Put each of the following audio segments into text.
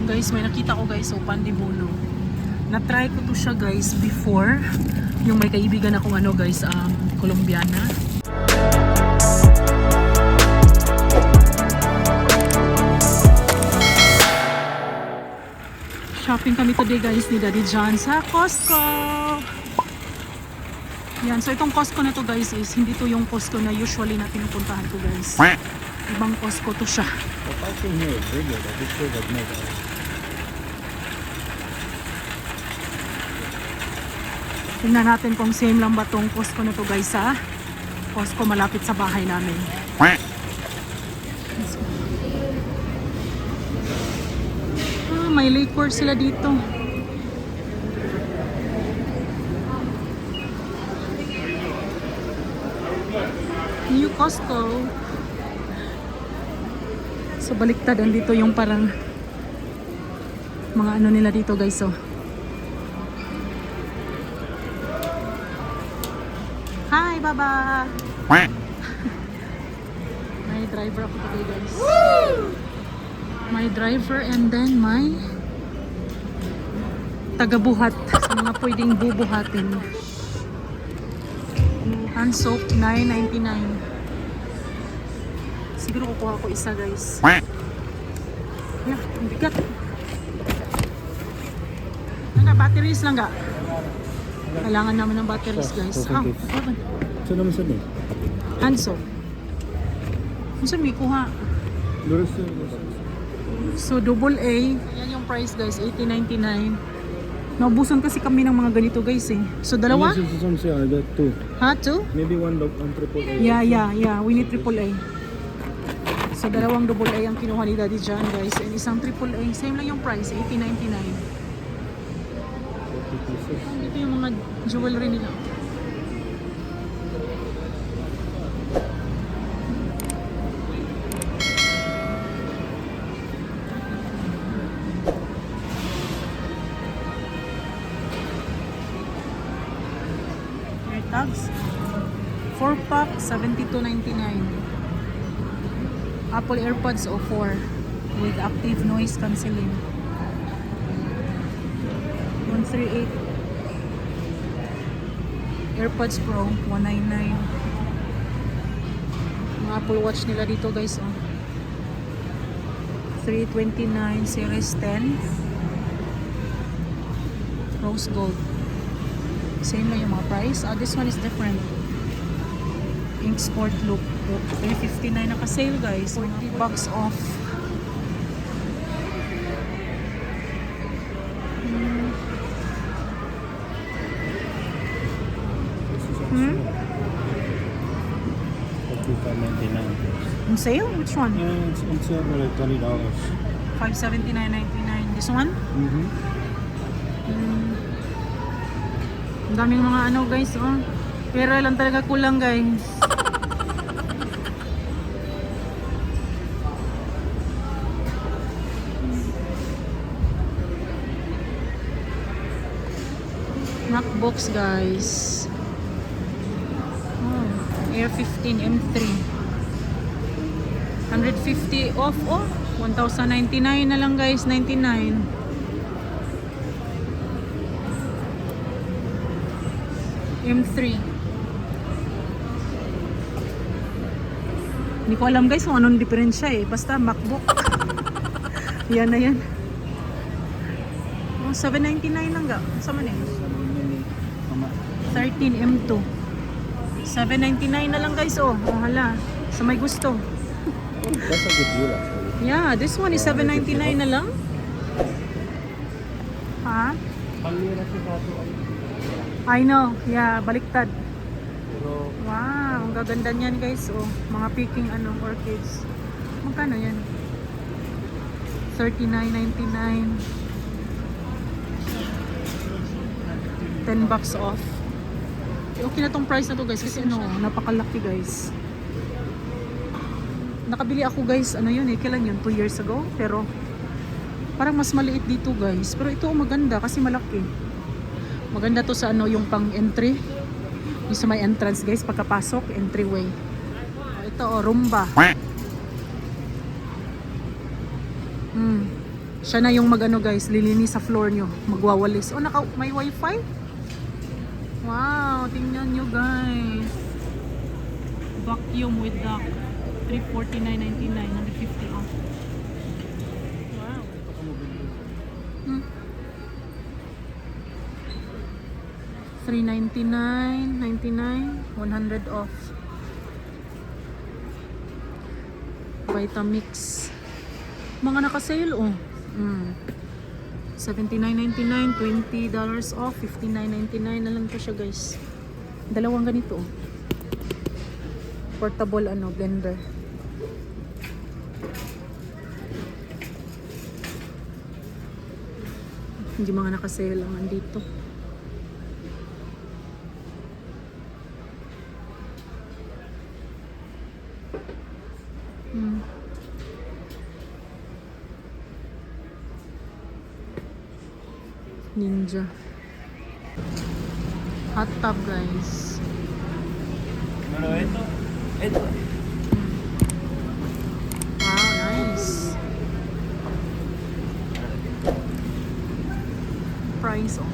Guys, may nakita ko guys, so pandibulo. Na-try ko to siya guys before. Yung may kaibigan akong ano guys, Colombiana. Shopping kami today guys ni Daddy John sa Costco. Yan, so itong Costco na to guys is hindi to yung Costco na usually na pinupuntahan ko guys. Ibang Costco to siya. Tingnan natin kung same lang ba tong Costco na to guys sa Costco malapit sa bahay namin. May liquor sila dito. New Costco. So baliktad, andito yung parang mga ano nila dito guys. So hi baba. May driver ako today guys. My driver and then my tagabuhat sa mga pwedeng bubuhatin. Hand soap, $9.99. Siguro kukuha ko isa guys. Yeah, ang bigat. Ano, batteries lang ga? Kailangan naman ng batteries guys. So naman sa din? Hand soap. Ano saan may kuha? So double A. Yan yung price guys, $18.99. Naubusan kasi kami ng mga ganito guys eh. So dalawa? Two. Ha? Two? Maybe one triple A. Yeah. We need triple A. So dalawang double A ang kinuha ni Daddy John guys. And isang triple A. Same lang yung price, $18.99. Ito yung mga jewelry nila. Tags 4-pack $72.99. Apple AirPods 04 with active noise cancelling 138. AirPods Pro $199. Mga Apple Watch nila dito guys oh. $329 Series 10 Rose Gold. Same lang yung mga price. This one is different. Ink Sport Look. $359 naka-sale guys. $40 off. On sale? Which one? Yeah, it's on sale for like $20. $579.99. This one? Ang daming mga ano guys, oh. Pera lang talaga kulang guys. MacBooks guys. Oh, Air 15 M3. 150 off, oh. 1,099 na lang guys, 99. M3. Hindi ko alam guys kung anong diferensya eh. Basta MacBook. Yan na yan. Oh, $799 lang ga. Saan man eh? 13 M2. $799 na lang guys oh. Oh hala. Sa may gusto. That's a good deal actually. Yeah, this one is $799 na lang. Ha? I know, yeah, baliktad. Wow, ang gaganda niyan guys. Oh, mga picking ano, orchids. Magkano yan? $39.99. $10 off. Okay na tong price na to guys kasi ano, napakalaki guys. Nakabili ako guys, ano yun eh, kailan yun? 2 years ago. Pero parang mas maliit dito guys. Pero ito maganda kasi malaki. Maganda to sa ano, yung pang entry. Yung sa may entrance guys, pagkapasok, entryway. Ito oh, Roomba. Siya na yung mag-ano guys, lilinis sa floor nyo. Magwawalis. Oh, may wifi? Wow, tingnan nyo guys. Vacuum with duct. 349.99, 150 off. Wow. Hmm. 399.99, 100 off. Vitamix. Mga naka-sale oh. 79.99, $20 off, 59.99 na lang po siya guys. Dalawang ganito oh. Portable blender. Hindi mga naka-sale lang andito. Ninja. Hot tub guys. Pero ito. Wow, nice. Price oh.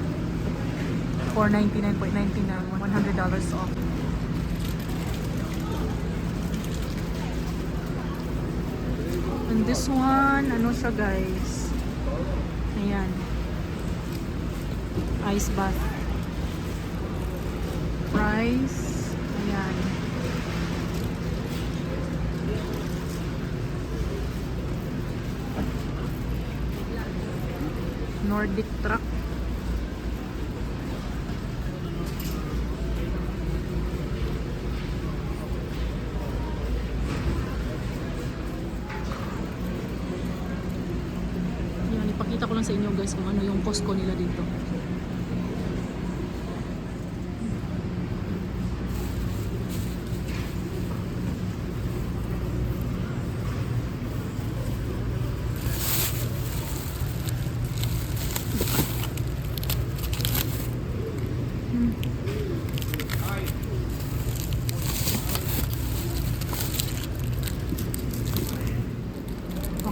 $499.99, $100 off. And this one, ano siya guys? Ayan. Ice bath. Price. Ayan. Nordic truck. Yan, ipakita ko lang sa inyo guys kung ano yung Costco nila dito.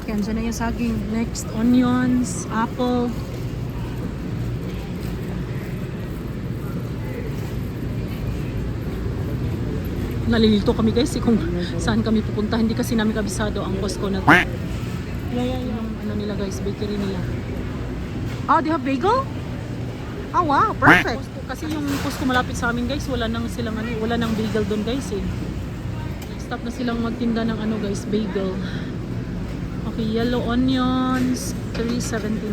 Okay, andyan na yung saging. Next, onions, apple. Nalilito kami guys kung saan kami pupunta. Hindi kasi namin kabisado ang Costco na to. Yung ano nila guys, bakery nila. Oh, they have bagel? Oh wow, perfect. Kasi yung Costco malapit sa amin guys, wala nang silang wala nang bagel doon guys eh. Stop na silang magtinda ng guys, bagel. Okay, yellow onions, $3.79.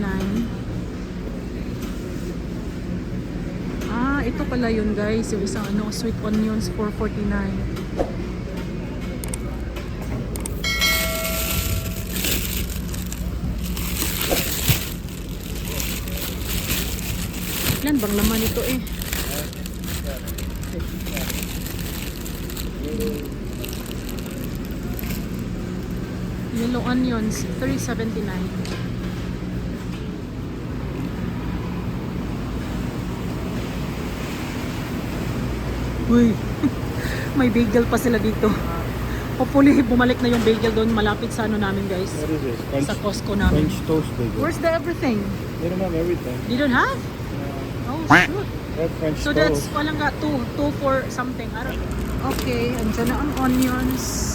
Ah, ito pala yun guys, yung isang sweet onions, $4.49. Ilan bang laman ito eh? Yellow onions, $3.79. Uy, may bagel pa sila dito. Hopefully, bumalik na yung bagel doon malapit sa namin guys. What is this? Sa Costco namin. French toast bagel. Where's the everything? They don't have everything. You don't have? Oh, shoot. They have French So toast. that's walang nga, two for something. I don't know. Okay, andyan na ang onions.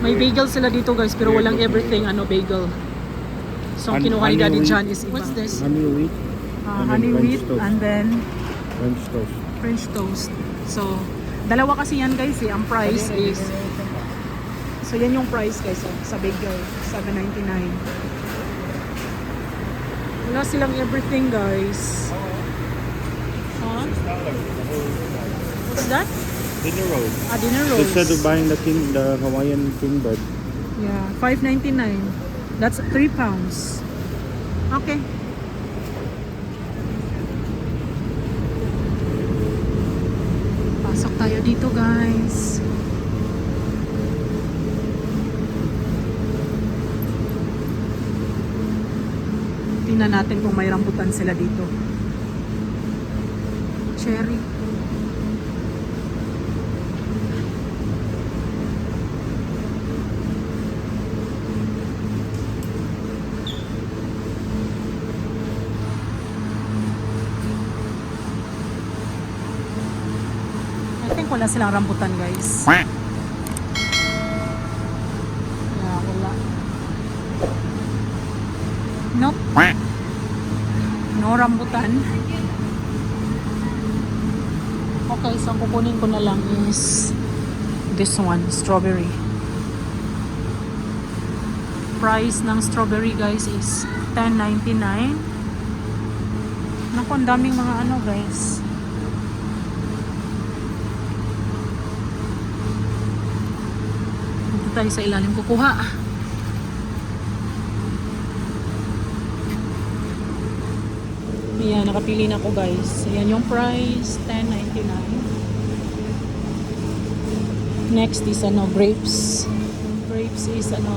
May bagel sila dito guys, pero walang everything bagel. So ang kinuha ni Daddy Honey John is iba. What's this? Honey wheat. Honey French wheat toast. and then French toast. French toast. So, dalawa kasi yan guys ang price is. So yan yung price guys sa bagel, $7.99. Wala silang everything guys. Huh? What's that? Dinner rolls. Dinner rolls. Instead of buying the Hawaiian king bread. Yeah, $5.99. That's 3 pounds. Okay. Pasok tayo dito, guys. Tingnan natin kung may rambutan sila dito. Cherry. Wala silang rambutan guys. Yeah, wala. Nope. No rambutan. Okay, so ang kukunin ko na lang is this one, strawberry. Price ng strawberry guys is $10.99. Naku, ang daming mga ano guys. Dito tayo sa ilalim kukuha. Ayan, nakapili na ako guys. Ayan yung price, $10.99. Next is ano, grapes. Grapes is ano,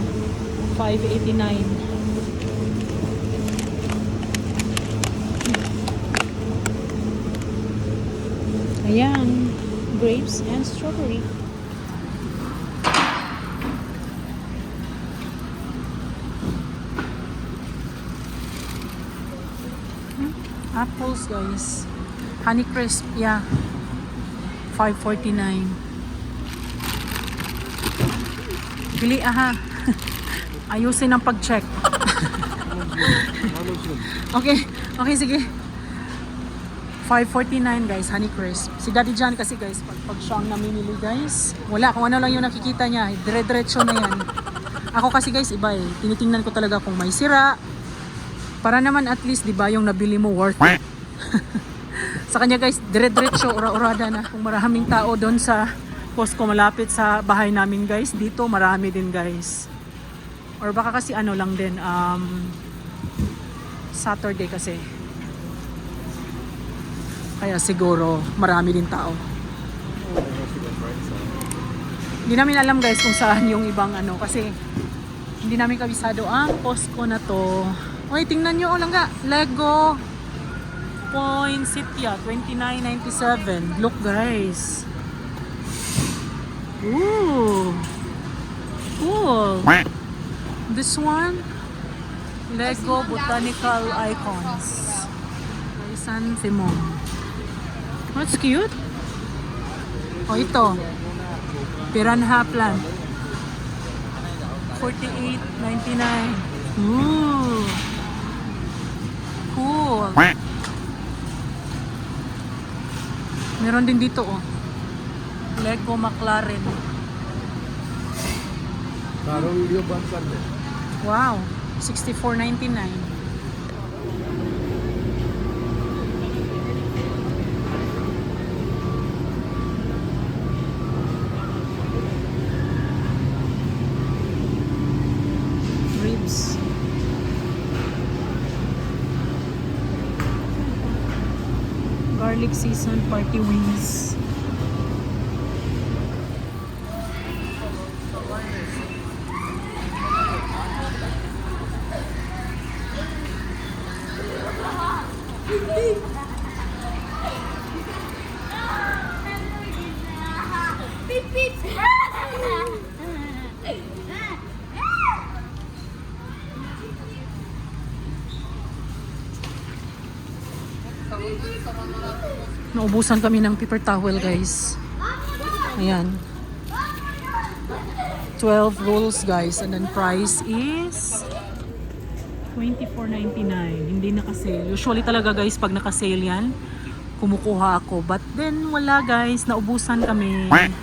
$5.89. Ayan, grapes and strawberry. Apples guys. Honeycrisp, yeah. $5.49. Bili aha. Ayusin ang pag-check. Okay, okay sige. $5.49 guys, Honeycrisp. Si Daddy John kasi guys, pag siya ang namimili guys, wala, kung ano lang yung nakikita niya, dire-diretso na yan. Ako kasi guys, iba eh. Tinitingnan ko talaga kung may sira. Para naman at least, di ba, yung nabili mo worth it. Sa kanya guys, dire-diretso, ura-urada na. Kung maraming tao doon sa Costco malapit sa bahay namin guys, dito marami din guys. Or baka kasi ano lang din, Saturday kasi. Kaya siguro marami din tao. Hindi namin alam guys kung saan yung ibang ano kasi hindi namin kabisado ang Costco na to. Oy, tingnan nyo, langga. Lego Poinsettia, $29.97. Look guys. Ooh. Cool. This one, Lego Botanical Icons. San Simon. That's cute. Oh, ito. Piranha plant. $48.99. Ooh. Cool. Meron din dito oh. Lego McLaren. Wow. $64.99. Ribs. Garlic season party wings. Naubusan kami ng paper towel guys. Ayan. 12 rolls guys. And then price is $24.99. Hindi naka-sale. Usually talaga guys pag naka-sale yan, kumukuha ako. But then wala guys. Naubusan kami. Ayan.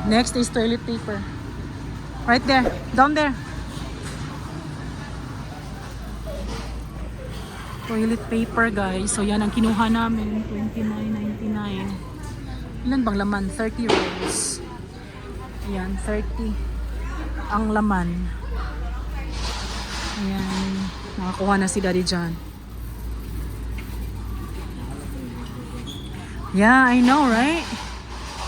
Next is toilet paper. Right there. Down there. Toilet paper guys. So yan ang kinuha namin. $29.99. Ilan bang laman? 30 rolls. Ayan. 30 ang laman. Ayan. Nakakuha na si Daddy John. Yeah, I know, right?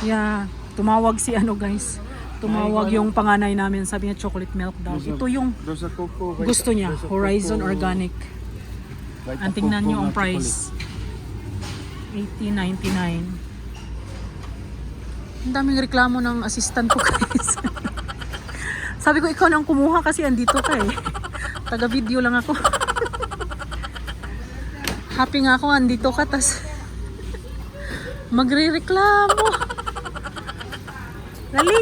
Yeah. Tumawag si ano guys. Tumawag yung panganay namin. Sabi niya chocolate milk daw. Ito yung gusto niya. Horizon Organic. Ang tingnan nyo ang price. $18.99. Ang daming reklamo ng assistant ko guys. Sabi ko ikaw nang kumuha kasi andito ka eh. Taga video lang ako. Happy nga ako andito ka tas Magrereklamo. Dali.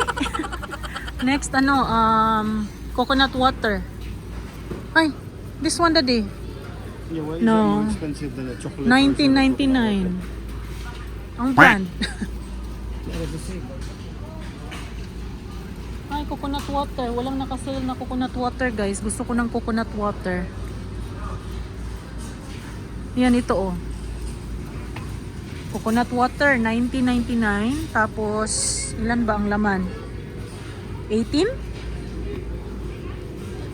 Next, coconut water. Ay, this one daddy. Yeah, why is No. that more expensive than the chocolate? 19.99. Ang brand. Ay, coconut water. Walang nakasale na coconut water, guys. Gusto ko ng coconut water. Yan, ito oh. Coconut water, 19.99. Tapos, ilan ba ang laman? 18?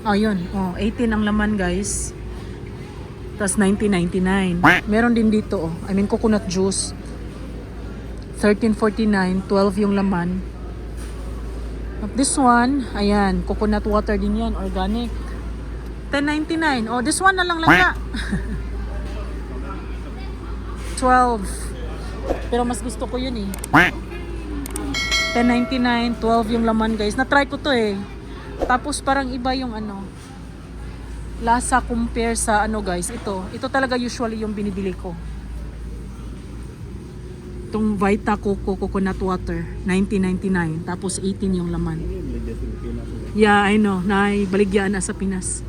Oh, yun. Oh, 18 ang laman, guys. Tapos 19.99. Meron din dito, oh. I mean, coconut juice. 13.49. 12 yung laman. At this one, ayan, coconut water din yan, organic. 10.99. Oh, this one na lang lang. 12. Pero mas gusto ko yun eh. 10.99, 12 yung laman, guys. Na-try ko to eh. Tapos parang iba yung lasa compare sa guys. Ito talaga usually yung binibili ko. Itong Vita Coco Coconut Water, 19.99. Tapos 18 yung laman. Yeah, I know. Naibaligyan na sa Pinas.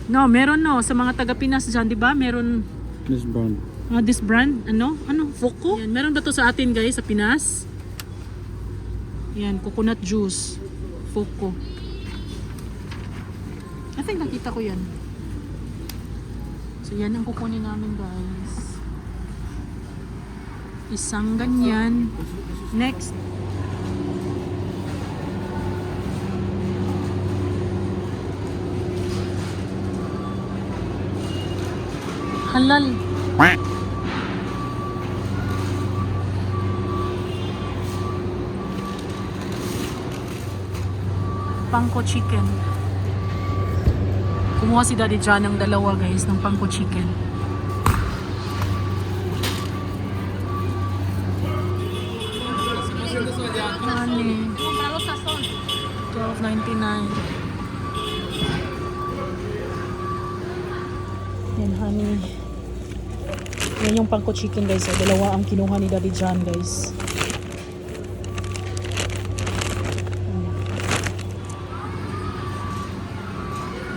No, meron no. Sa mga taga Pinas dyan, di ba? Meron This brand. this brand, Foco. Yan, meron ba to sa atin, guys, sa Pinas? Yan, coconut juice. Foco. I think nakita ko yan. So, yan ang kukunin namin, guys. Isang ganyan. Next. Halal. Pangko chicken. Kumuha si Daddy John ng dalawa, guys, ng pangko chicken. Honey. 12.99. Yan, honey. Yan yung pangko chicken, guys. So, dalawa ang kinuha ni Daddy John, guys.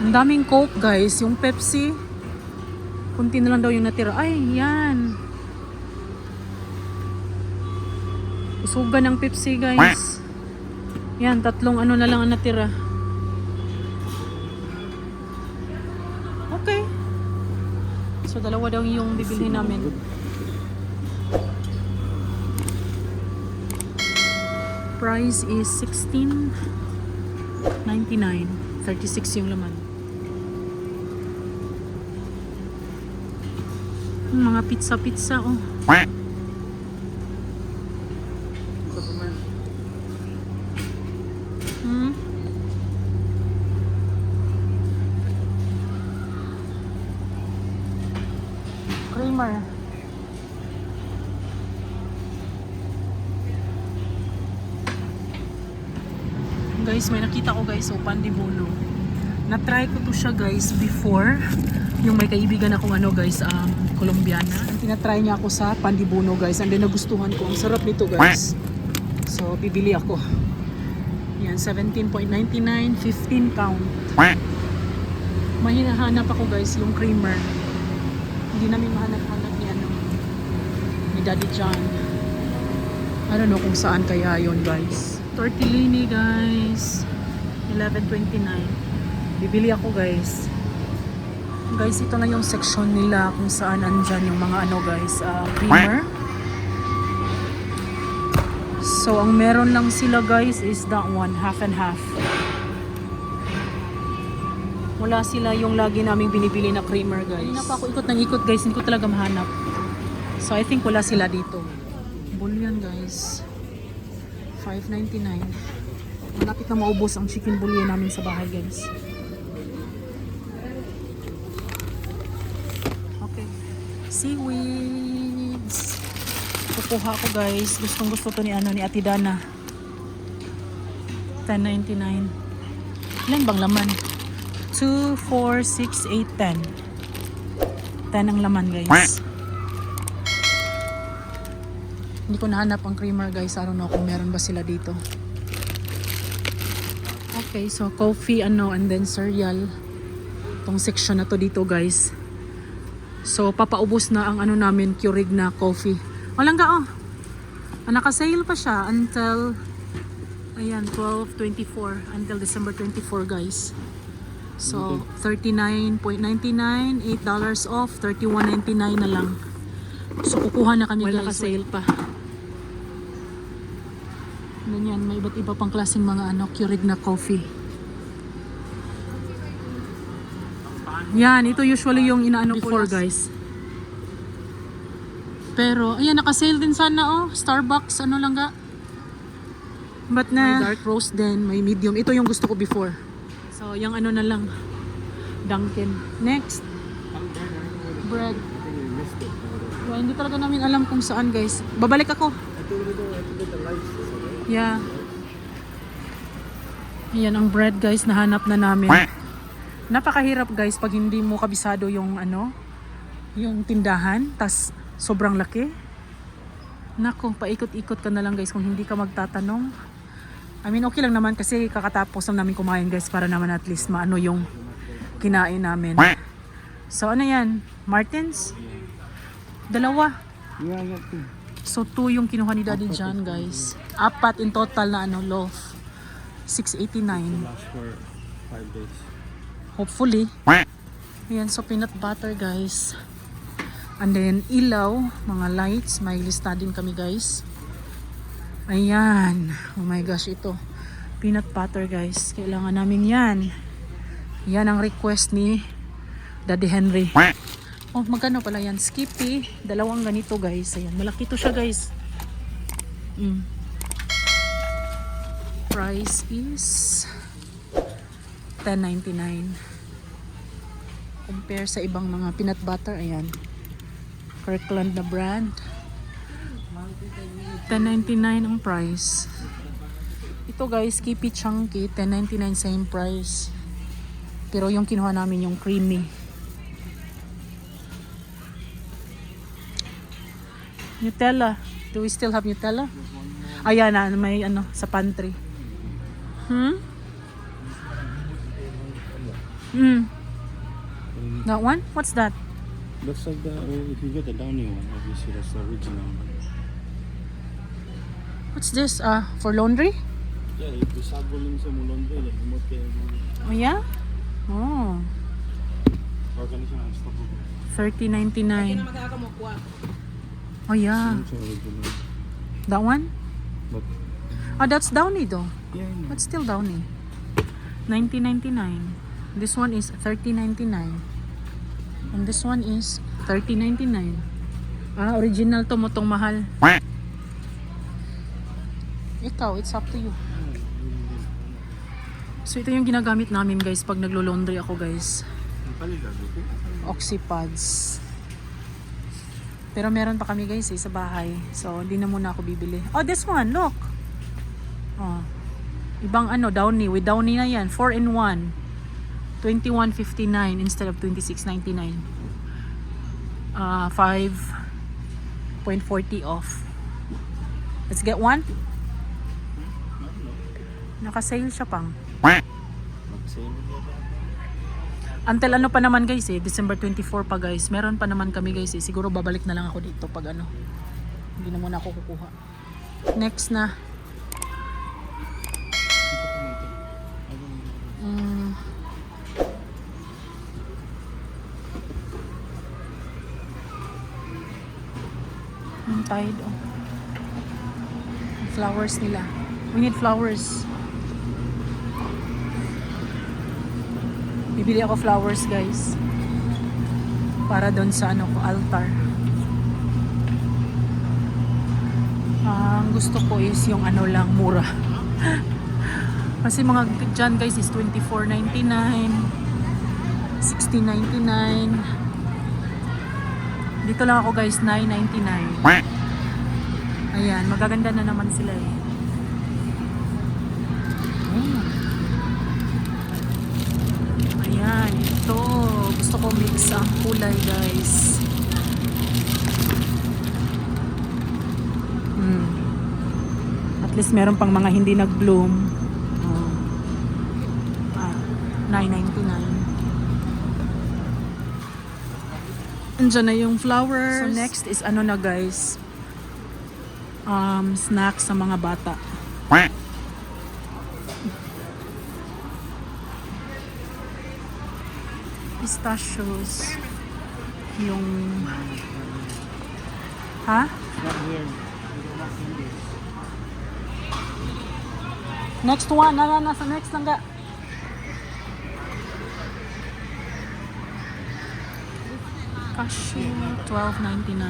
Ang daming Coke, guys. Yung Pepsi, kunti na lang daw yung natira. Ay, yan. Usugan ng Pepsi, guys. Yan, tatlong na lang ang natira. Okay. So, dalawa daw yung bibilhin namin. Price is $16.99. 36 yung laman. Mga pizza, oh. Creamer. Guys, may nakita ko, guys, so pandibuno. Na-try ko to siya, guys, before. Yung may kaibigan akong guys, Colombiana. Tinatry niya ako sa pandibuno, guys, and then nagustuhan ko. Ang sarap nito, guys. So, bibili ako. Yan, 17.99, 15 count. May hinahanap ako, guys, yung creamer. Hindi namin mahanap-hanap ni Daddy John. I don't know kung saan kaya yon, guys. Tortellini, guys. 11.29. Bibili ako, guys. Guys, ito na yung section nila kung saan andyan yung mga guys, creamer. So, ang meron lang sila, guys, is that one, half and half. Wala sila yung lagi naming binibili na creamer, guys. Hindi na pa ako ikot ng ikot, guys. Hindi ko talaga mahanap. So, I think wala sila dito. Bullion, guys. $5.99. Malapit na maubos ang chicken bullion namin sa bahay, guys. Okay. Seaweeds. Kukuha ko, guys. Gustong gusto to ni Ate Dana. $10.99. Ilan bang laman? 2, 4, 6, 8, 10. 10 ang laman, guys. Hindi ko nahanap ang creamer guys. I don't know kung meron ba sila dito. Okay, so coffee and then cereal. Tong section na to dito guys. So papaubos na ang namin Keurig na coffee. Walang ka naka-sale pa siya until ayan 12/24 until December 24 guys. So $39.99, $8 off, $31.99 na lang. So kukuha na kami guys. Naka-sale pa. Ganyan, may iba't iba pang klaseng mga Keurig na coffee. Yan, ito usually yung inaano before guys. Pero, ayan, naka-sale din sana Starbucks, lang ga. But na, may dark roast din, may medium. Ito yung gusto ko before. So, yung na lang. Dunkin. Next. Bread. Well, hindi talaga namin alam kung saan guys. Babalik ako. Yeah. Ayan ang bread guys, nahanap na namin. Napakahirap guys pag hindi mo kabisado yung yung tindahan, tas sobrang laki. Nako, paikot-ikot ka na lang guys kung hindi ka magtatanong. I mean, okay lang naman kasi kakatapos lang namin kumain guys para naman at least maano yung kinain namin. So ano yan? Martins? Dalawa. Yeah, I got 2. So 2 yung kinuha ni Daddy John guys. 4 in total na loaf. $6.89. Last for 5 days. Hopefully. Ayan, so peanut butter guys. And then ilaw, mga lights, may lista din kami guys. Ayan. Oh my gosh, ito. Peanut butter guys. Kailangan namin yan. Yan ang request ni Daddy Henry. Oh, magkano pala yan? Skippy. 2 ganito guys. Ayan, malaki to siya guys. Price is $10.99. Compare sa ibang mga peanut butter, ayan. Kirkland na brand. $10.99 ang price. Ito guys, Skippy Chunky, $10.99 same price. Pero yung kinuha namin yung creamy. Nutella. Do we still have Nutella? Ayan na, may sa pantry. That one? What's that? Looks like if you get the Downy one, obviously that's the original. What's this? For laundry? Yeah, if you sabon lang sa mulon ba, like mo kay Oh yeah? Oh. organization ang stock ko. $30.99. Oh yeah. It's original. That one? But Oh, that's Downy though. yeah, I know. That's still Downy. $19.99. This one is $30.99. And this one is $30.99. Original to mo tong mahal. Ikaw, it's up to you. So ito yung ginagamit namin guys pag naglo-laundry ako guys. Oxypods. Pero meron pa kami guys sa bahay. So hindi na muna ako bibili. Oh, this one, look. Oh. Ibang Downy. With Downy na yan. 4-in-1. $21.59 instead of $26.99. 5.40 off. Let's get one. Naka-sale siya pang. Until pa naman guys December 24 pa guys. Meron pa naman kami guys Siguro babalik na lang ako dito pag hindi na muna ako kukuha. Next na. Tide flowers nila. We need flowers. Bibili ako flowers guys para doon sa altar. Ang gusto ko is yung lang mura. Kasi mga dyan guys is $24.99, $16.99. Dito lang ako guys, $9.99. Ayan, magaganda na naman sila Ayan, ito. Gusto ko mix ang kulay guys. At least meron pang mga hindi nag-bloom. Oh. 9.99. Andyan na yung flowers. So next is ano na guys, snacks sa mga bata. Pistachios. Yung ha? Not here. Next one, nasa next lang ga. Cashew, $12.99.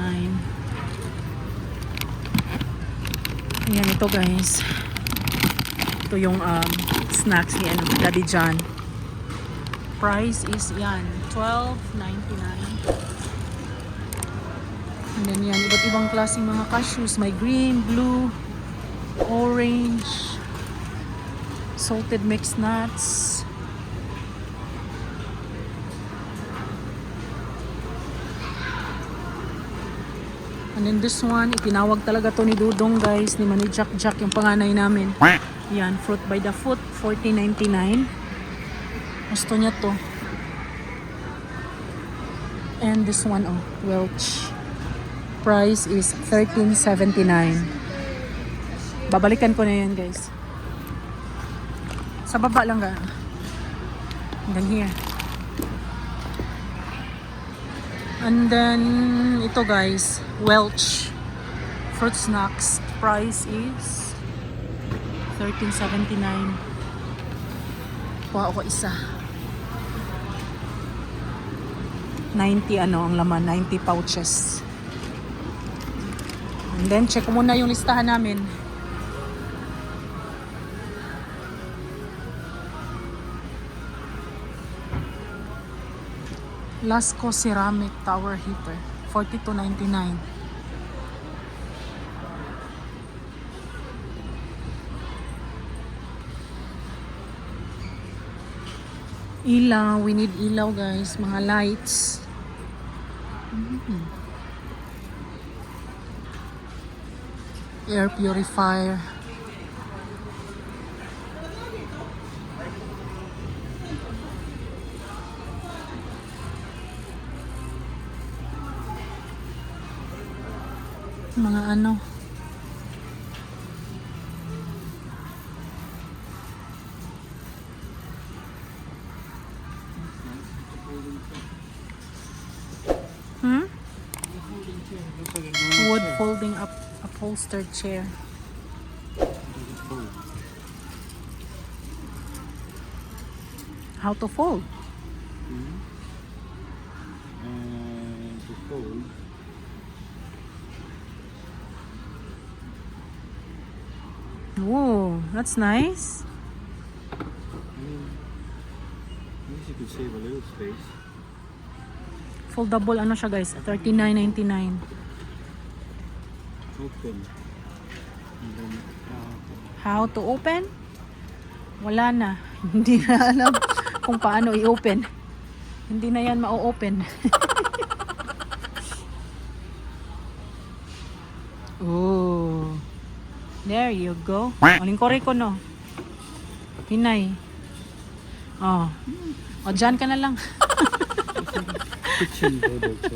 Ayan, ito guys. Ito yung snacks ni Daddy John. Price is yan, $12.99. And then yan, iba't ibang klaseng mga cashews. May green, blue, orange, salted mixed nuts. And then this one, itinawag talaga to ni Dudong guys, ni Manny Jack Jack, yung panganay namin. Yan, fruit by the foot, $14.99. Gusto niya to. And this one, oh, Welch. Price is $13.79. Babalikan ko na yan guys. Sa baba lang ga. Hanggang here. And then, ito guys, Welch fruit snacks. Price is $13.79. Kuha ako isa. 90 ang laman, 90 pouches. And then, check ko muna yung listahan namin. Lasco ceramic tower heater, $42.99. Ilaw, we need ilaw guys, mga lights. Air purifier. Mga ano, wood folding up upholstered chair. How to fold? To fold. Whoa, that's nice. I guess you could save a little space. Foldable ano siya guys, $39.99. Open. And then, How to open? Wala na. Hindi na alam kung paano i-open. Hindi na yan ma-open. Oh. There you go. Aling kore ko no. Hinay. Oh. O dyan ka na lang. kitchen products.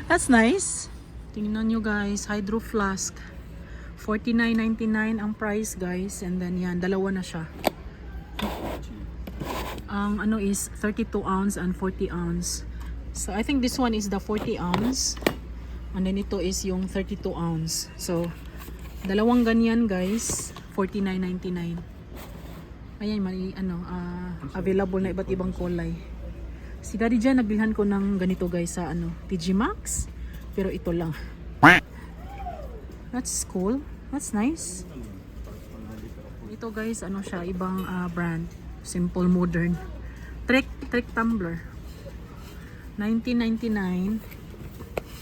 That's nice. Tingnan nyo guys, hydro flask. $49.99 ang price guys. And then yan, dalawa na siya. Ang ano is 32 ounce and 40 ounce. So I think this one is the 40 ounce. And then ito is yung 32 ounce. So dalawang ganyan guys, $49.99. Ayan, may ano, available na iba't ibang kulay. Si Daddy dyan, nabilhan ko ng ganito guys sa ano, TG Maxx. Pero ito lang. That's cool. That's nice. Ito guys, ano siya, ibang brand. Simple Modern. Trek tumbler. $19.99.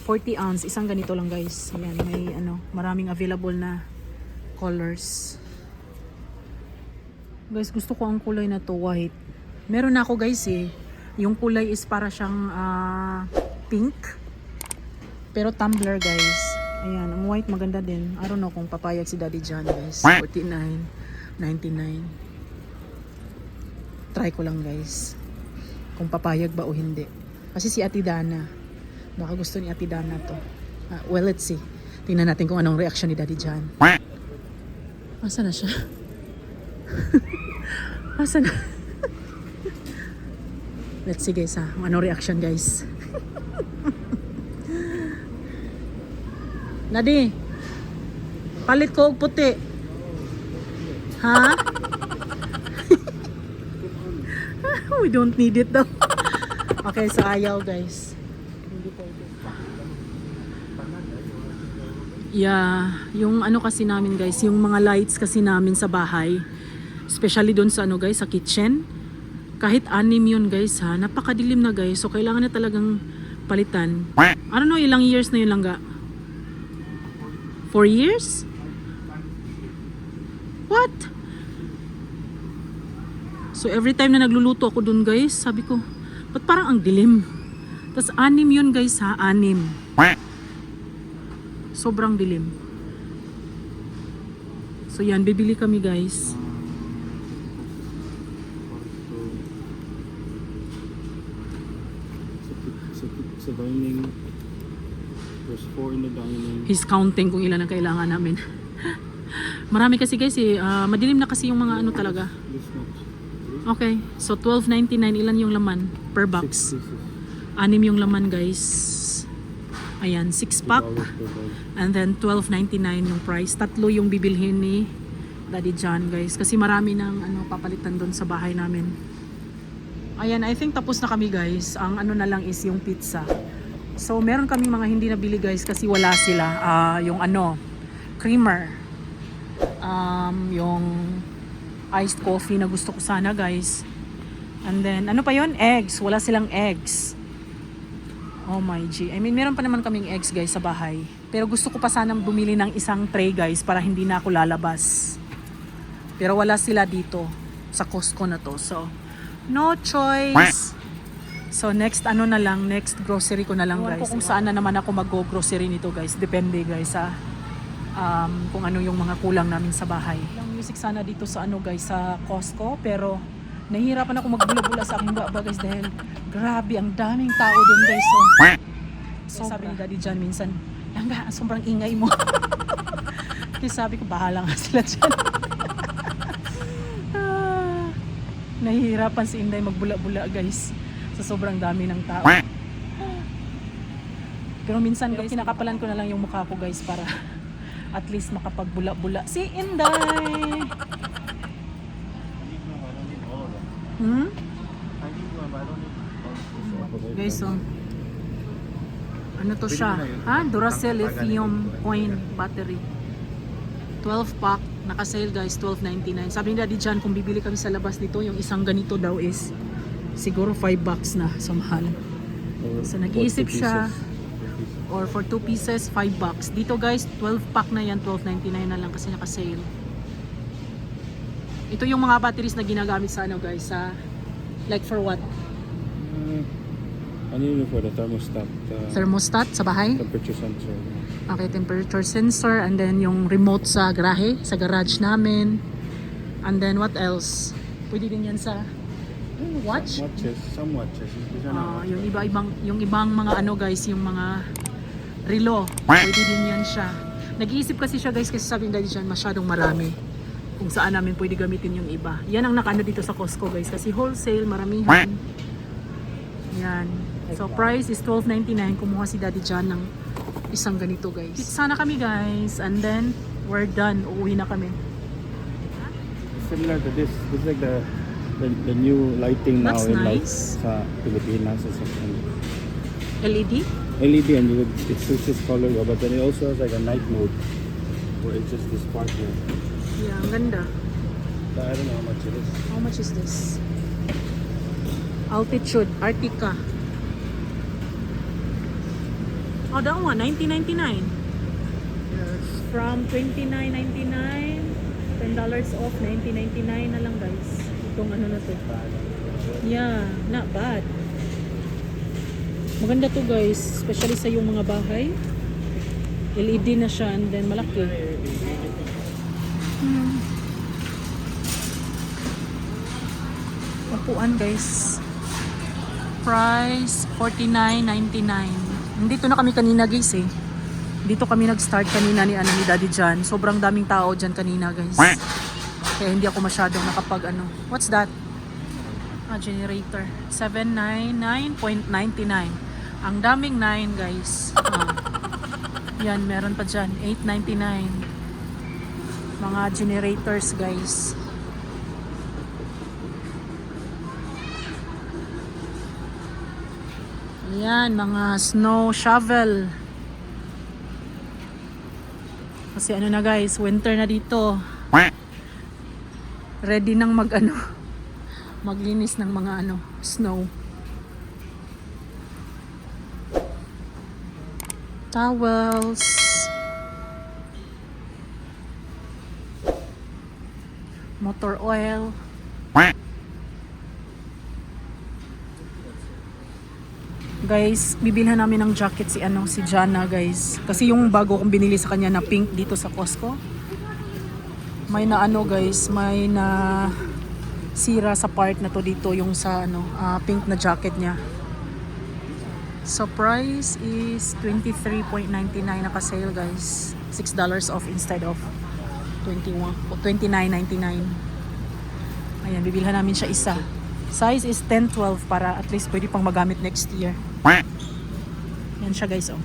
40 ounce. Isang ganito lang guys. Ayan, may ano, maraming available na colors. Guys, gusto ko ang kulay na to, white. Meron na ako guys eh. Yung kulay is para siyang pink. Pero tumbler guys. Ayan, ang white maganda din. I don't know kung papayag si Daddy John, guys. 49.99. Try ko lang, guys. Kung papayag ba o hindi. Kasi si Ate Dana, baka gusto ni Ate Dana to. Well, let's see. Tingnan natin kung anong reaction ni Daddy John. Asa na siya? Asa na? Let's see, guys, ha. Kung anong reaction, guys. Nadi, palit ko og puti. Ha? We don't need it daw. Okay, so ayaw, guys. Yeah, yung ano kasi namin, guys, yung mga lights kasi namin sa bahay, especially doon sa ano, guys, sa kitchen. Kahit 6 yun, guys, ha. Napakadilim na, guys. So kailangan na talagang palitan. I don't know, ilang years na yun lang ga. 4 years? What? So every time na nagluluto ako dun, guys, sabi ko, ba't parang ang dilim? Tapos 6 yun, guys, ha? 6. Sobrang dilim. So yan, bibili kami, guys. Sa dining. There's 4 in the dining. He's counting kung ilan ang kailangan namin. Marami kasi, guys, madilim na kasi yung mga ano talaga. This much. Okay, so $12.99 ilan yung laman per 6 box? pieces. 6 yung laman, guys. Ayan, 6 pack. $2 per bag. And then $12.99 yung price. 3 yung bibilhin ni Daddy John, guys. Kasi marami ng ano papalitan doon sa bahay namin. Ayan, I think tapos na kami, guys. Ang ano na lang is yung pizza. So meron kaming mga hindi nabili, guys, kasi wala sila. Yung ano, creamer. Yung iced coffee na gusto ko sana, guys. And then ano pa yon? Eggs. Wala silang eggs. Oh my G. I mean, meron pa naman kaming eggs, guys, sa bahay. Pero gusto ko pa sanang bumili ng isang tray, guys, para hindi na ako lalabas. Pero wala sila dito sa Costco na to. So, no choice. So, next ano na lang, next grocery ko na lang, guys. Kung saan na naman ako mag-grocery nito, guys. Depende, guys, sa kung ano yung mga kulang namin sa bahay. Yung music sana dito sa ano, guys, sa Costco. Pero, nahihirapan ako magbula-bula sa aking baba, guys, dahil grabe, ang daming tao doon, guys. So sabi ni Daddy John minsan, Langga, sobrang ingay mo. Kaya sabi ko, bahala nga sila dyan. Nahihirapan si Inday magbula-bula, guys, sa sobrang dami ng tao. Pero minsan, guys, kinakapalan ko na lang yung mukha ko, guys, para at least makapagbula-bula si Inday. Guys, so ano to siya? Duracell lithium coin battery. 12 pack, naka-sale, guys, $12.99. Sabi ni Daddy John, kung bibili kami sa labas dito, yung isang ganito daw is siguro $5 na, so mahal. So nag-iisip siya, or for 2 pieces, $5. Dito, guys, 12 pack na yan, $12.99 na lang kasi naka-sale. Ito yung mga batteries na ginagamit sa ano, guys, sa like for what? Ano yun for the thermostat? Thermostat sa bahay? Temperature sensor. Okay, temperature sensor, and then yung remote sa garahe, sa garage namin. And then what else? Pwede din yan sa watch? Some watches. These are not watches. Yung ibang mga ano, guys, yung mga relo. Pwede din yan siya. Nag-iisip kasi siya, guys, kasi sabi nga dyan masyadong marami. Kung saan namin pwede gamitin yung iba. Yan ang nakano dito sa Costco, guys, kasi wholesale, maramihan. Yan. So price is $12.99. Kumuha si Daddy John ng isang ganito, guys. Pizza na kami, guys, and then we're done. Uuwi na kami. Similar to this. This is like the new lighting now. That's in nice. Lights sa Pilipinas. It's like LED? LED, and it switches color, but then it also has like a night mode where it's just this part here. Yeah, ang ganda. I don't know how much it is. How much is this? Altitude, Arctica. Oh, that one, $19.99. Yes. From $29.99, $10 off, $19.99 na lang, guys. Itong ano na to. Yeah, not bad. Maganda to, guys, especially sa yung mga bahay. LED na siya and then malaki. Upuan guys. Price $49.99. Nandito na kami kanina guys eh. Dito kami nag-start kanina ni Daddy Jan. Sobrang daming tao dyan kanina guys. Kaya hindi ako masyadong nakapag ano. What's that? Generator. $799.99. Ang daming 9 guys. Yan, meron pa dyan. $8.99. Mga generators guys. Yan, mga snow shovel. Kasi ano na guys, winter na dito. Ready nang maglinis ng mga snow. Towels. Motor oil. Guys, bibilhan namin ng jacket si Jana guys. Kasi yung bago kong binili sa kanya na pink dito sa Costco. May na guys, may na sira sa part na to dito yung sa pink na jacket niya. So price is $23.99 naka-sale guys. $6 off instead of $29.99. Ayan, bibilhan namin siya isa. Size is 10-12 para at least pwede pang magamit next year. Yan siya guys oh.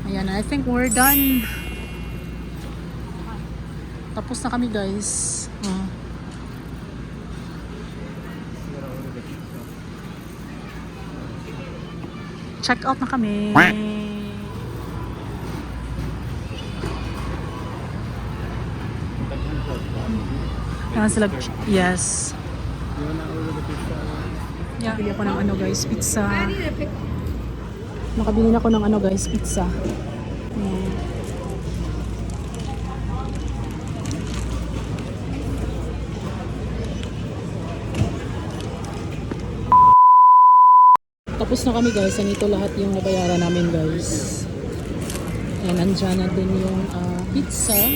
Ayan, I think we're done. Tapos na kami guys. Check out na kami. Yan sila. Yes. Nakabili ako ng guys, pizza. Nakabili na ako ng guys, pizza. Tapos na kami guys, nito lahat yung nabayaran namin guys. And andyan na din yung pizza,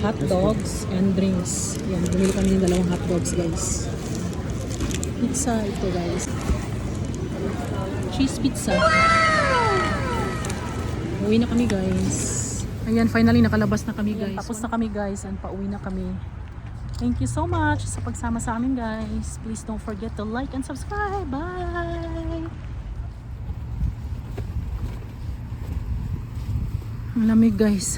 hot dogs, and drinks. Yan, bumili kami ng dalawang hot dogs guys. Pizza ito guys. Cheese pizza. Uwi na kami guys. Ayan, finally nakalabas na kami guys. Tapos na kami guys and pauwi na kami. Thank you so much sa pagsama sa amin guys. Please don't forget to like and subscribe. Bye! Ang lamig guys.